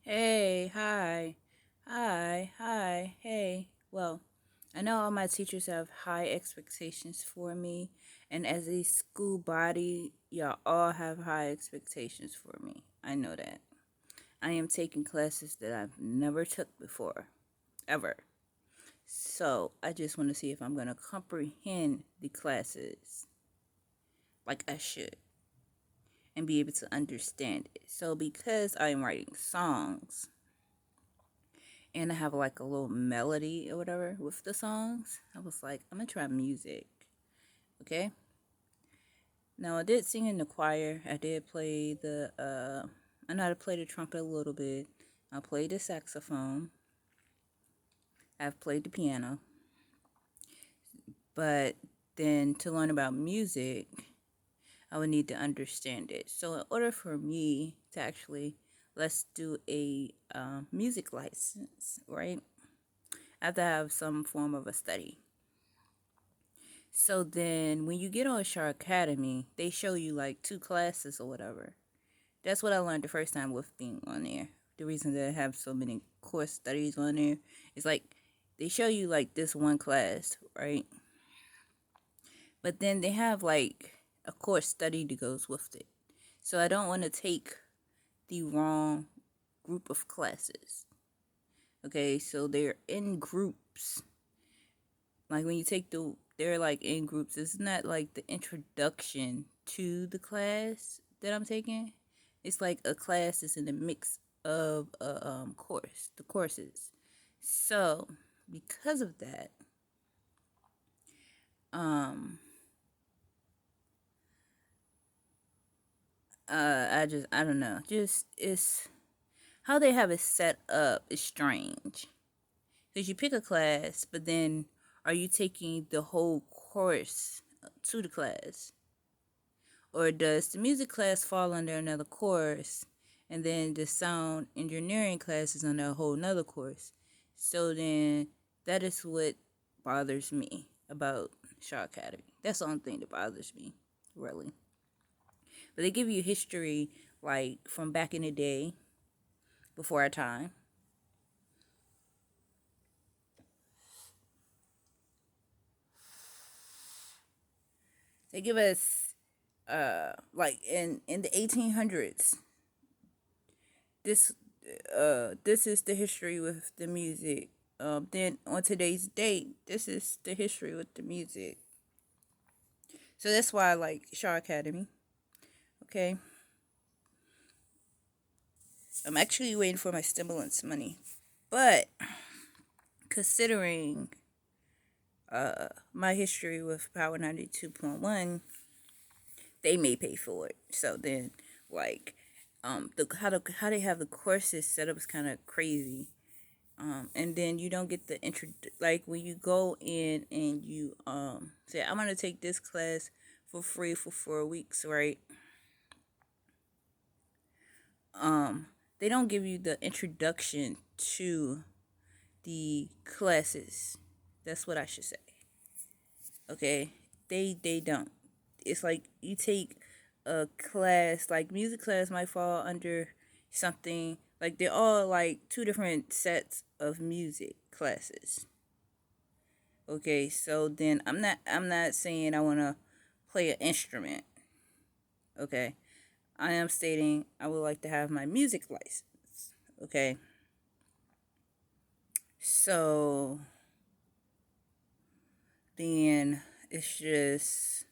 Hey, hi, hey. Well, I know all my teachers have high expectations for me, and as a school body, y'all all have high expectations for me. I know that. I am taking classes that I've never took before, ever. So I just want to see if I'm going to comprehend the classes like I should and be able to understand it. So because I'm writing songs, and I have like a little melody or whatever with the songs, I was like, I'm gonna try music. Okay. Now I did sing in the choir. I did play I know how to play the trumpet a little bit. I played the saxophone. I've played the piano. But then to learn about music, I would need to understand it. So in order for me to actually, let's do a music license, right? I have to have some form of a study. So then when you get on Shar Academy, they show you like two classes or whatever. That's what I learned the first time with being on there. The reason that I have so many course studies on there is like they show you like this one class, right? But then they have like a course study that goes with it. So I don't want to take the wrong group of classes. Okay, so they're in groups. Like when you take they're like in groups. It's not like the introduction to the class that I'm taking. It's like a class is in a mix of a course, the courses. So because of that, um, I don't know. Just it's how they have it set up is strange. Because you pick a class, but then are you taking the whole course to the class? Or does the music class fall under another course and then the sound engineering class is under a whole nother course? So then that is what bothers me about Shaw Academy. That's the only thing that bothers me, really. But they give you history like from back in the day, before our time. They give us like in the 1800s. This this is the history with the music. Then on today's date, this is the history with the music. So that's why I like Shaw Academy. Okay, I'm actually waiting for my stimulants money, but considering my history with Power 92.1, they may pay for it. So then, like, how they have the courses set up is kind of crazy. And then you don't get the intro, like when you go in and you say I'm gonna take this class for free for 4 weeks, right? um they don't give you the introduction to the classes. That's what I should say. Okay, they don't. It's like you take a class, like music class might fall under something, like they're all like two different sets of music classes. Okay, so then I'm not saying I want to play an instrument. Okay. I am stating I would like to have my music license. Okay. So then it's just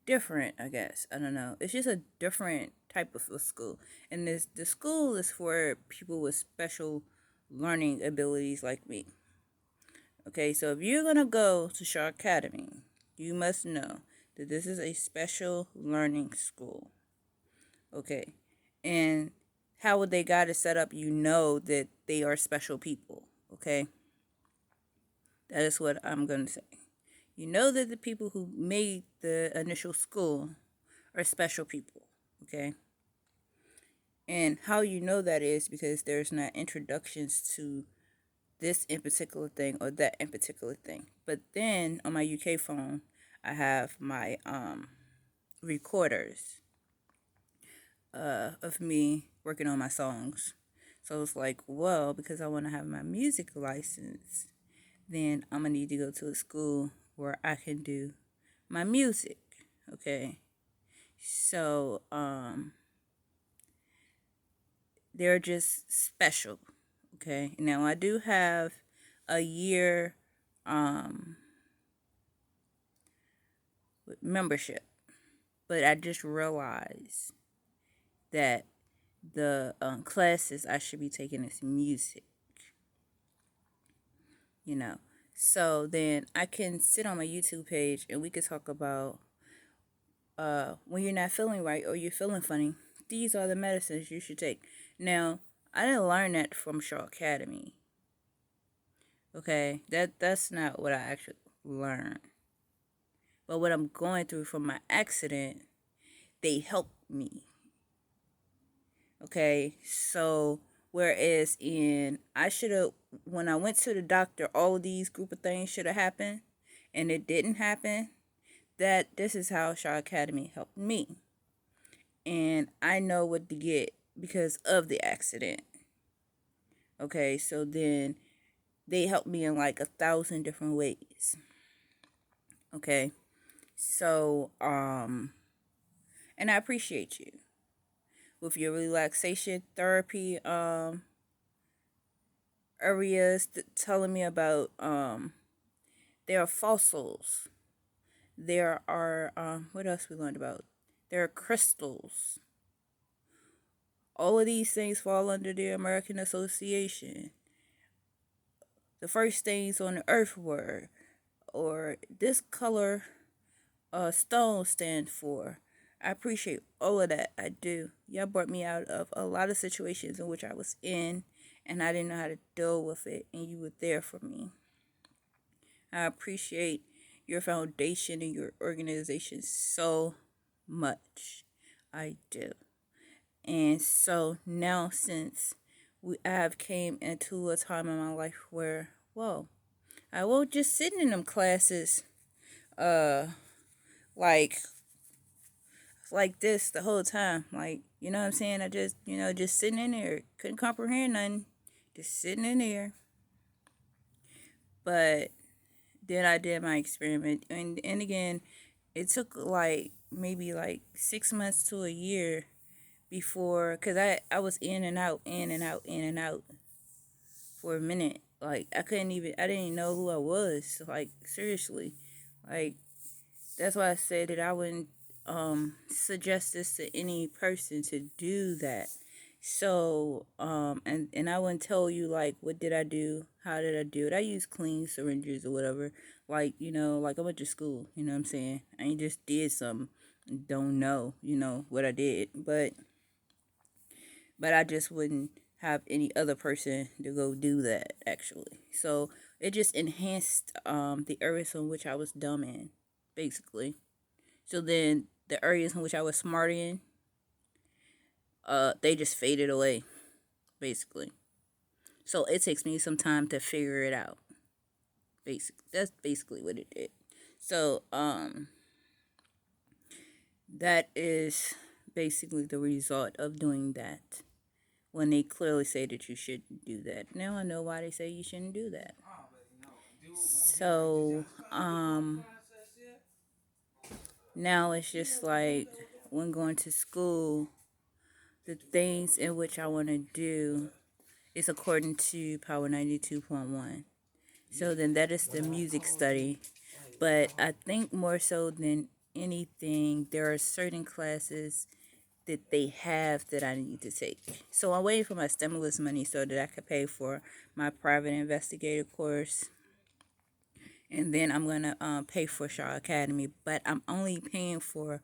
different, I guess. I don't know. It's just a different type of a school. And this the school is for people with special learning abilities like me. Okay, so if you're gonna go to Shaw Academy, you must know that this is a special learning school. Okay. And how would they got it set up? You know that they are special people. Okay. That is what I'm going to say. You know that the people who made the initial school are special people. Okay. And how you know that is because there's not introductions to this in particular thing or that in particular thing. But then on my UK phone, I have my recorders of me working on my songs. So it's like, well, because I want to have my music license, then I'm going to need to go to a school where I can do my music. Okay. So, they're just special. Okay. Now I do have a year um membership, but I just realized that the classes I should be taking is music, you know. So then I can sit on my YouTube page and we could talk about when you're not feeling right or you're feeling funny, these are the medicines you should take. Now, I didn't learn that from Shaw Academy. Okay, that's not what I actually learned. But what I'm going through from my accident, they helped me. Okay, so whereas I should have, when I went to the doctor, all of these group of things should have happened, and it didn't happen. This is how Shaw Academy helped me, and I know what to get because of the accident. Okay, so then they helped me in like 1,000 different ways. Okay, so and I appreciate you with your relaxation therapy areas telling me about there are fossils, there are what else we learned about, there are crystals. All of these things fall under the American Association. The first things on the earth were, or this color stone stand for. I appreciate all of that. I do. Y'all brought me out of a lot of situations in which I was in and I didn't know how to deal with it, and you were there for me. I appreciate your foundation and your organization so much. I do. And so now, since I have came into a time in my life where, whoa, I won't just sit in them classes like this the whole time. Like, you know what I'm saying? I just, just sitting in there. Couldn't comprehend nothing. Just sitting in there. But then I did my experiment. And again, it took like maybe like 6 months to a year before, because I was in and out, in and out, in and out for a minute. Like, I didn't even know who I was. Like, seriously. Like, that's why I said that I wouldn't suggest this to any person to do that. So, and I wouldn't tell you, like, what did I do? How did I do it? I use clean syringes or whatever. Like, like I went to school, you know what I'm saying? I ain't just did something, don't know, what I did. But I just wouldn't have any other person to go do that, actually. So, it just enhanced the areas in which I was dumb in, basically. So then the areas in which I was smart in, they just faded away, basically. So it takes me some time to figure it out. That's basically what it did. So that is basically the result of doing that. When they clearly say that you shouldn't do that. Now I know why they say you shouldn't do that. So now it's just like when going to school, the things in which I want to do is according to Power 92.1. So then that is the music study. But I think more so than anything, there are certain classes that they have that I need to take. So I'm waiting for my stimulus money so that I could pay for my private investigator course. And then I'm going to pay for Shaw Academy. But I'm only paying for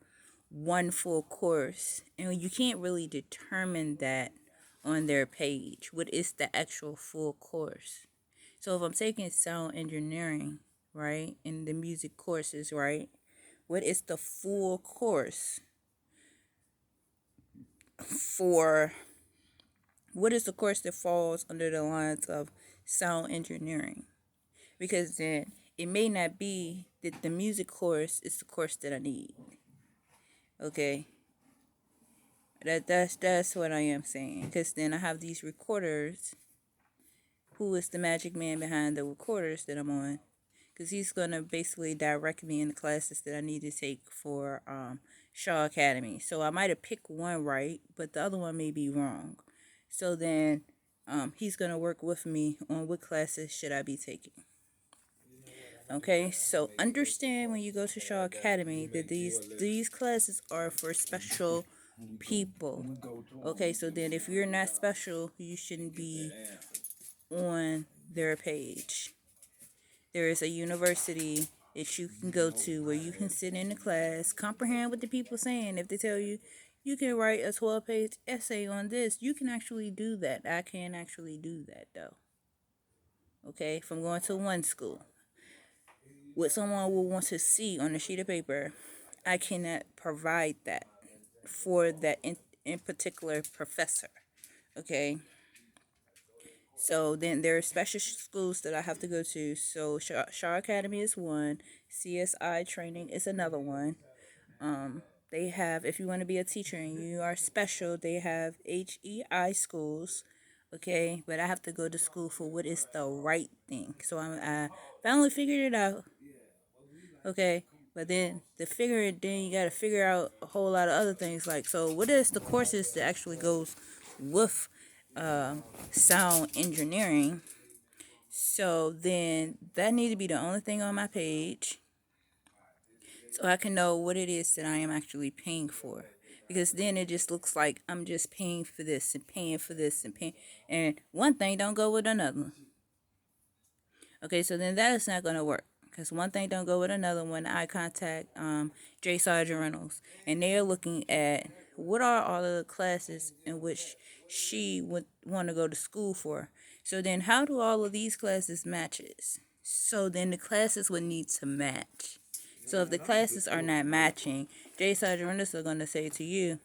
one full course. And you can't really determine that on their page. What is the actual full course? So if I'm taking sound engineering, right, in the music courses, right, what is the full course for? What is the course that falls under the lines of sound engineering? Because then it may not be that the music course is the course that I need. Okay. That's what I am saying. Because then I have these recorders. Who is the magic man behind the recorders that I'm on? Because he's gonna basically direct me in the classes that I need to take for Shaw Academy. So I might have picked one right, but the other one may be wrong. So then he's gonna work with me on what classes should I be taking. Okay, so understand when you go to Shaw Academy that these classes are for special people. Okay, so then if you're not special, you shouldn't be on their page. There is a university that you can go to where you can sit in the class, comprehend what the people saying. If they tell you you can write a 12-page essay on this, you can actually do that. I can't actually do that though. Okay, from going to one school. What someone will want to see on a sheet of paper, I cannot provide that for that in particular professor. Okay, so then there are special schools that I have to go to. So Shaw Academy is one. CSI training is another one. They have, if you want to be a teacher and you are special, they have HEI schools. Okay, but I have to go to school for what is the right thing. So I finally figured it out. Okay, but then then you got to figure out a whole lot of other things. Like, so what is the courses that actually goes with sound engineering? So then that need to be the only thing on my page so I can know what it is that I am actually paying for. Because then it just looks like I'm just paying for this and paying for this and paying, and one thing don't go with another. Okay, so then that is not going to work. Because one thing don't go with another. When I contact J. Sargent Reynolds, and they're looking at what are all of the classes in which she would want to go to school for. So then how do all of these classes matches? So then the classes would need to match. So if the classes are not matching, J. Sargent Reynolds are going to say to you,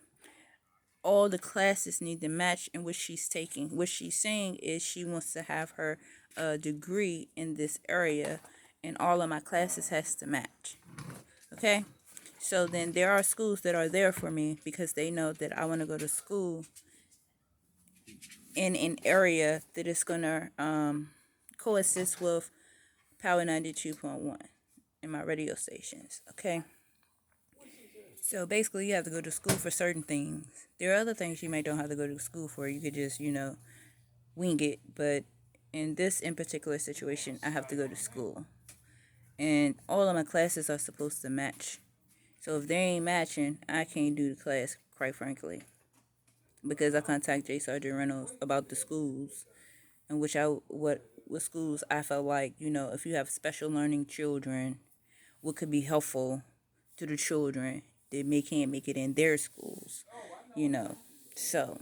all the classes need to match in what she's taking. What she's saying is she wants to have her degree in this area, and all of my classes has to match. Okay, so then there are schools that are there for me because they know that I want to go to school in an area that is gonna coexist with Power 92.1 in my radio stations. Okay. So basically, you have to go to school for certain things. There are other things you might don't have to go to school for. You could just, wing it. But in this in particular situation, I have to go to school. And all of my classes are supposed to match. So if they ain't matching, I can't do the class, quite frankly. Because I contact J. Sargent Reynolds about the schools and what schools I felt like, if you have special learning children, what could be helpful to the children that can't make it in their schools, you know. So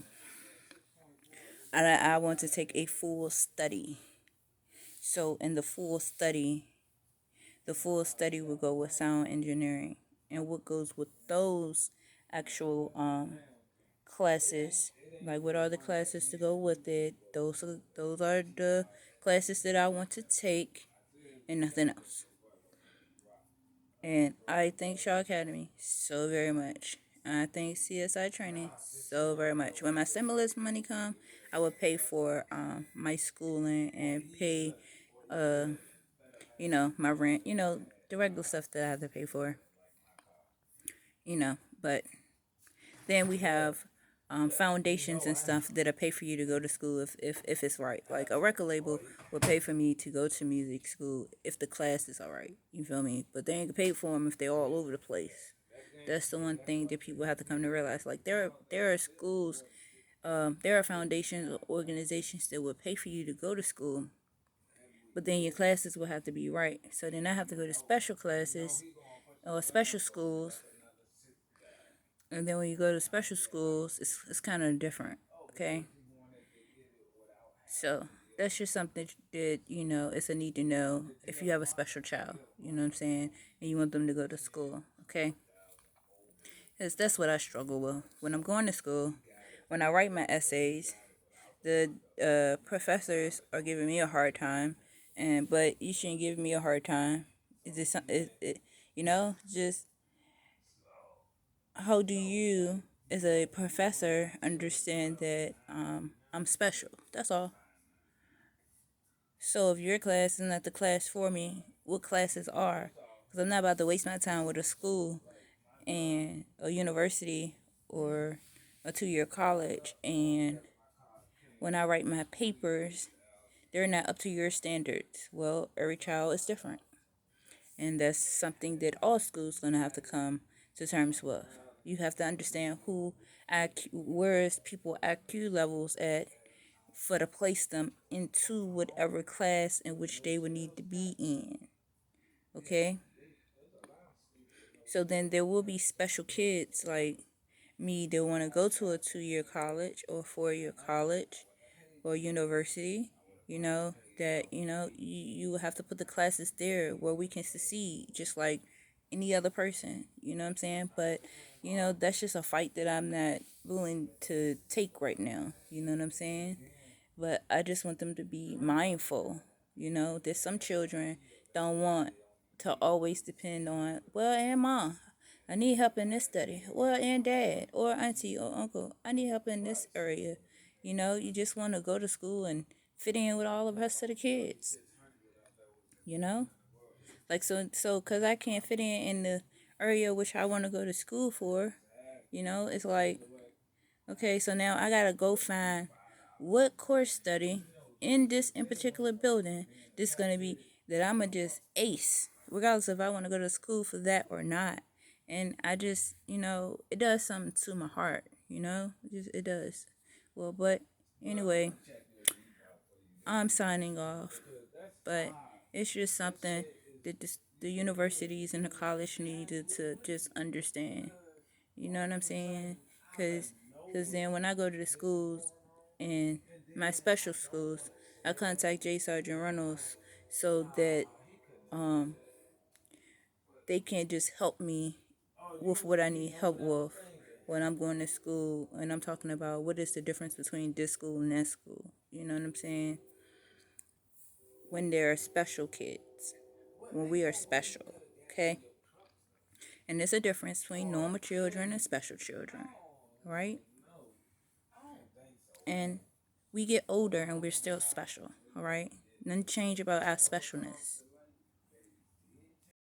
I want to take a full study. So in the full study will go with sound engineering, and what goes with those actual classes, like what are the classes to go with it. Those are the classes that I want to take, and nothing else. And I thank Shaw Academy so very much. I thank CSI Training so very much. When my stimulus money come, I will pay for my schooling and pay, my rent. The regular stuff that I have to pay for. But then we have foundations and stuff that'll pay for you to go to school if it's right. Like a record label will pay for me to go to music school if the class is all right. You feel me? But they ain't pay for them if they're all over the place. That's the one thing that people have to come to realize. Like there are schools, there are foundations or organizations that will pay for you to go to school, but then your classes will have to be right. So then I have to go to special classes or special schools, and then when you go to special schools, it's kind of different. Okay, so that's just something that it's a need to know if you have a special child. You know what I'm saying, and you want them to go to school. Okay, because that's what I struggle with when I'm going to school. When I write my essays, the professors are giving me a hard time, but you shouldn't give me a hard time. Is just just how do you as a professor, understand that I'm special. That's all. So if your class is not the class for me, what classes are? Because I'm not about to waste my time with a school and a university or a 2 year college. And when I write my papers, they're not up to your standards. Well, every child is different. And that's something that all schools going to have to come to terms with. You have to understand where is people IQ levels at for to place them into whatever class in which they would need to be in. Okay? So then there will be special kids like me that want to go to a 2 year college or 4 year college or university, that, you will have to put the classes there where we can succeed just like any other person, you know what I'm saying? But, that's just a fight that I'm not willing to take right now, you know what I'm saying? But I just want them to be mindful, that some children don't want to always depend on, well, and mom, I need help in this study. Well, and dad or auntie or uncle, I need help in this area. You just want to go to school and fit in with all the rest of the kids. You know, like because I can't fit in the area which I want to go to school for. It's like, okay, so now I gotta go find what course study in this in particular building this gonna be that I'ma just ace, regardless if I want to go to school for that or not. And I just, it does something to my heart. It does. Well, but anyway, I'm signing off. But it's just something that the universities and the college needed to just understand. You know what I'm saying? Because then when I go to the schools and my special schools, I contact J. Sergeant Reynolds so that they can just help me with what I need help with when I'm going to school and I'm talking about what is the difference between this school and that school. You know what I'm saying? When there are special kids, when we are special, okay? And there's a difference between normal children and special children, right? And we get older and we're still special, all right? Nothing change about our specialness.